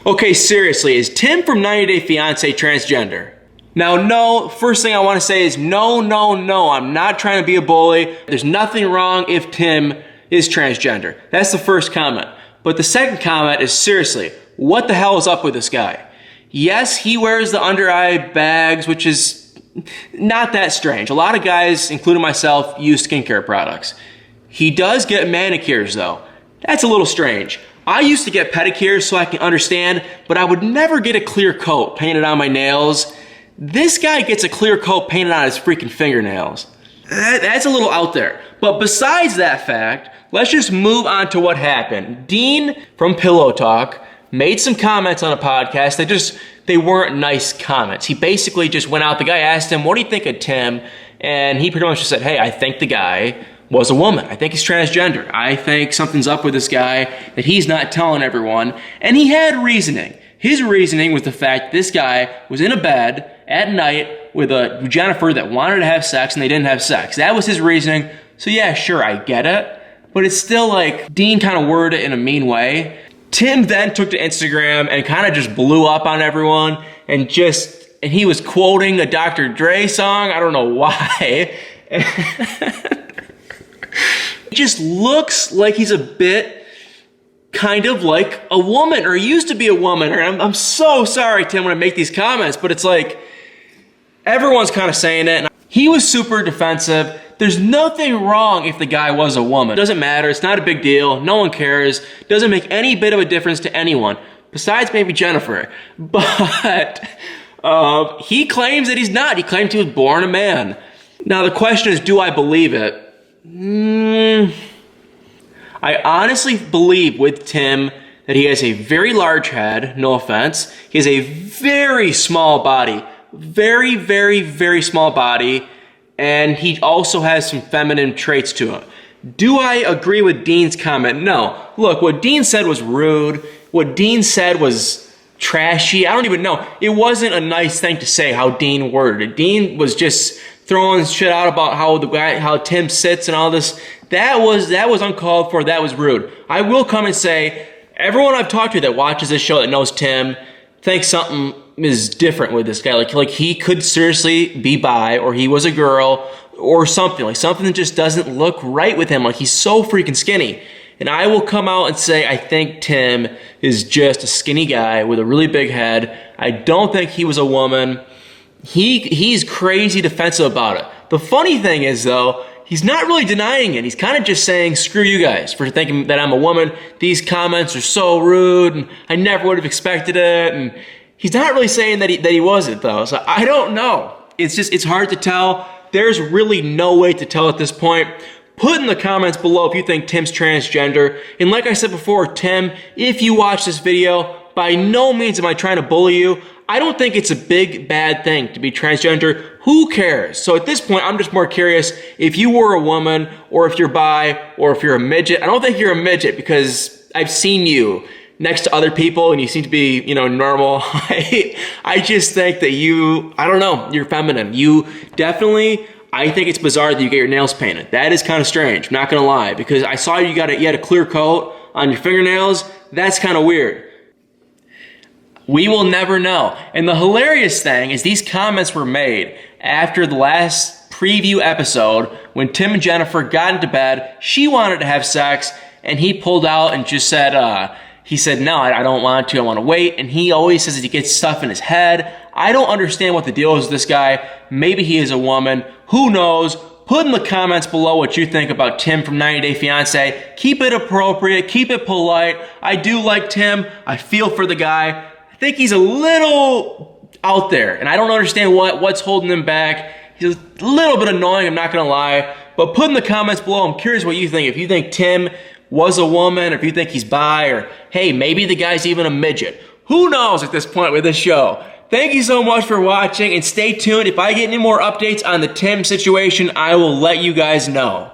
Okay, seriously, is Tim from 90 Day Fiance transgender? Now, no, first thing I want to say is no, I'm not trying to be a bully. There's nothing wrong if Tim is transgender. That's the first comment. But the second comment is, seriously, what the hell is up with this guy? Yes, he wears the under eye bags, which is not that strange. A lot of guys, including myself, use skincare products. He does get manicures though. That's a little strange. I used to get pedicures so I can understand, but I would never get a clear coat painted on my nails. This guy gets a clear coat painted on his freaking fingernails. That's a little out there. But besides that fact, let's just move on to what happened. Dean from Pillow Talk made some comments on a podcast. They weren't nice comments. He basically just went out. The guy asked him, what do you think of Tim? And he pretty much just said, hey, I think the guy was a woman. I think he's transgender. I think something's up with this guy that he's not telling everyone. And he had reasoning. His reasoning was the fact this guy was in a bed at night with a Jennifer that wanted to have sex and they didn't have sex. That was his reasoning. So yeah, sure, I get it. But it's still like, Dean kind of worded it in a mean way. Tim then took to Instagram and kind of just blew up on everyone and he was quoting a Dr. Dre song. I don't know why. He just looks like he's a bit kind of like a woman, or used to be a woman. I'm so sorry, Tim, when I make these comments, but it's like everyone's kind of saying it. And he was super defensive. There's nothing wrong if the guy was a woman. It doesn't matter. It's not a big deal. No one cares. It doesn't make any bit of a difference to anyone, besides maybe Jennifer. But he claims that he's not. He claims he was born a man. Now the question is, do I believe it? I honestly believe with Tim that he has a very large head, no offense. He has a very small body, very, very, very small body, and he also has some feminine traits to him. Do I agree with Dean's comment? No. Look, what Dean said was rude. What Dean said was trashy. I don't even know. It wasn't a nice thing to say how Dean worded it. Dean was just throwing shit out about how Tim sits and all this. That was uncalled for. That was rude. I will come and say, everyone I've talked to that watches this show that knows Tim thinks something is different with this guy. Like he could seriously be bi, or he was a girl, or something. Like something that just doesn't look right with him. Like he's so freaking skinny. And I will come out and say, I think Tim is just a skinny guy with a really big head. I don't think he was a woman. He's crazy defensive about it. The funny thing is though, he's not really denying it. He's kind of just saying, screw you guys for thinking that I'm a woman. These comments are so rude and I never would have expected it. And he's not really saying that he wasn't though. So I don't know. It's hard to tell. There's really no way to tell at this point. Put in the comments below if you think Tim's transgender. And like I said before, Tim, if you watch this video, by no means am I trying to bully you. I don't think it's a big, bad thing to be transgender. Who cares? So at this point, I'm just more curious if you were a woman, or if you're bi, or if you're a midget. I don't think you're a midget because I've seen you next to other people and you seem to be, normal. I just think that you're feminine. You definitely, I think it's bizarre that you get your nails painted. That is kind of strange, I'm not gonna lie, because I saw you had a clear coat on your fingernails. That's kind of weird. We will never know. And the hilarious thing is these comments were made after the last preview episode when Tim and Jennifer got into bed. She wanted to have sex and he pulled out and just said, no, I don't want to. I want to wait. And he always says that he gets stuff in his head. I don't understand what the deal is with this guy. Maybe he is a woman. Who knows? Put in the comments below what you think about Tim from 90 Day Fiance. Keep it appropriate. Keep it polite. I do like Tim. I feel for the guy. I think he's a little out there, and I don't understand what's holding him back. He's a little bit annoying, I'm not gonna lie. But put in the comments below, I'm curious what you think. If you think Tim was a woman, or if you think he's bi, or hey, maybe the guy's even a midget. Who knows at this point with this show? Thank you so much for watching, and stay tuned. If I get any more updates on the Tim situation, I will let you guys know.